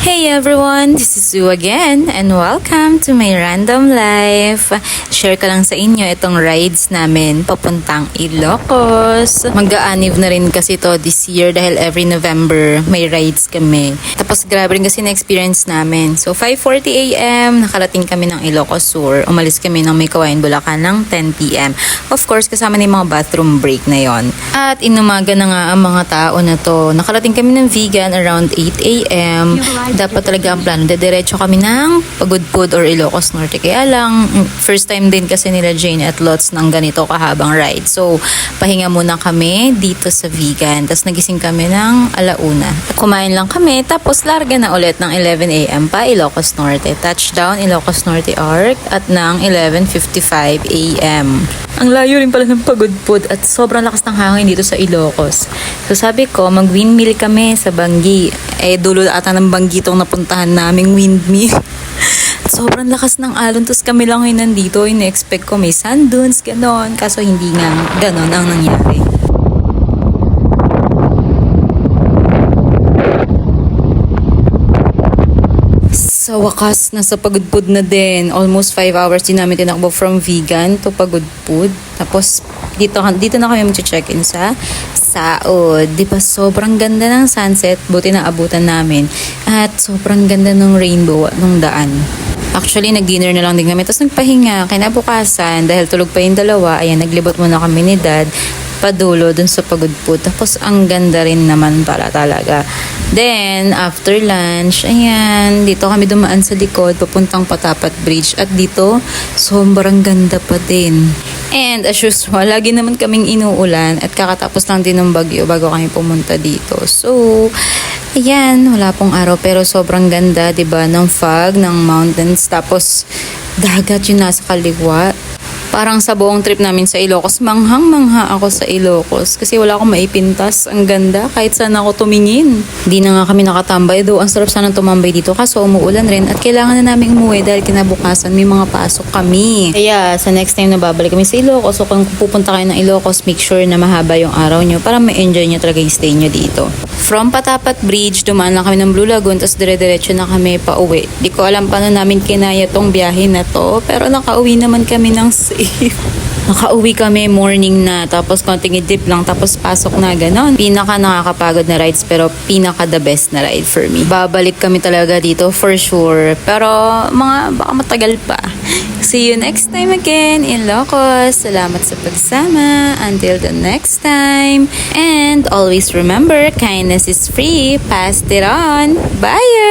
Hey everyone, this is Sue again and welcome to my random life. Share ko lang sa inyo itong rides namin papuntang Ilocos. Mag-aanib na rin kasi to this year dahil every November may rides kami. Tapos grabe rin kasi na-experience namin. So 5:40 AM, nakarating kami ng Ilocos Sur. Umalis kami ng May Kawayan, Bulacan ng 10 PM. Of course, kasama na yung mga bathroom break na yon. At inumaga na nga ang mga tao na to. Nakarating kami ng Vegan around 8 AM. Dapat talaga ang plano, dediretso kami ng Pagudpud or Ilocos Norte. Kaya lang, first time din kasi nila Jane at Lots ng ganito kahabang ride. So, pahinga muna kami dito sa Vegan. Tapos nagising kami ng 1:00. Kumain lang kami, tapos larga na ulit ng 11 AM pa Ilocos Norte. Touchdown Ilocos Norte Arc at ng 11:55 AM. Ang layo rin pala ng Pagudpud at sobrang lakas ng hangin dito sa Ilocos. So sabi ko, mag-windmill kami sa Banggi. Dulo ata ng Banggi itong napuntahan naming windmill. At sobrang lakas ng alon. Tapos kami lang ngayon nandito. In-expect ko may sand dunes, ganon. Kaso hindi nga ganon ang nangyari. Sa wakas, nasa Pagudpud na din. Almost 5 hours din namin tinakbo from Vegan to Pagudpud. Tapos, dito na kami mag-check-in sa Saod. Di ba sobrang ganda ng sunset, buti na abutan namin. At sobrang ganda ng rainbow nung daan. Actually, nag-dinner na lang din kami. Tapos nagpahinga, kinabukasan, dahil tulog pa yung dalawa, ayan, naglibot muna kami ni Dad padulo dun sa Pagudpud. Tapos ang ganda rin naman para talaga. Then, after lunch, ayan, dito kami dumaan sa likod, papuntang Patapat Bridge. At dito, sobrang ganda pa din. And as usual, lagi naman kaming inuulan at kakatapos lang din ng bagyo bago kami pumunta dito. So, ayan, wala pong araw pero sobrang ganda, 'di ba, ng fog, ng mountains, tapos dagat yung nasa kaliwa. Parang sa buong trip namin sa Ilocos, manghang-mangha ako sa Ilocos kasi wala akong maipintas. Ang ganda kahit saan ako tumingin. Hindi na nga kami nakatambay, though ang sarap sanang tumambay dito kaso umuulan rin at kailangan na namin umuwi dahil kinabukasan may mga pasok kami. Kaya sa next time na babalik kami sa Ilocos, so kung pupunta kayo ng Ilocos, make sure na mahaba yung araw nyo para ma-enjoy nyo talaga yung stay nyo dito. From Patapat Bridge, dumaan lang kami ng Blue Lagoon, tapos dire-diretso na kami pa uwi. Di ko alam paano namin kinaya tong biyahe na to, pero nakauwi naman kami ng safe. Nakauwi kami morning na, tapos konting idip lang, tapos pasok na ganon. Pinaka nakakapagod na rides, pero pinaka the best na ride for me. Babalik kami talaga dito for sure, pero baka matagal pa. See you next time again in Ilocos. Salamat sa pagsama. Until the next time. And always remember, kindness is free. Pass it on. Bye!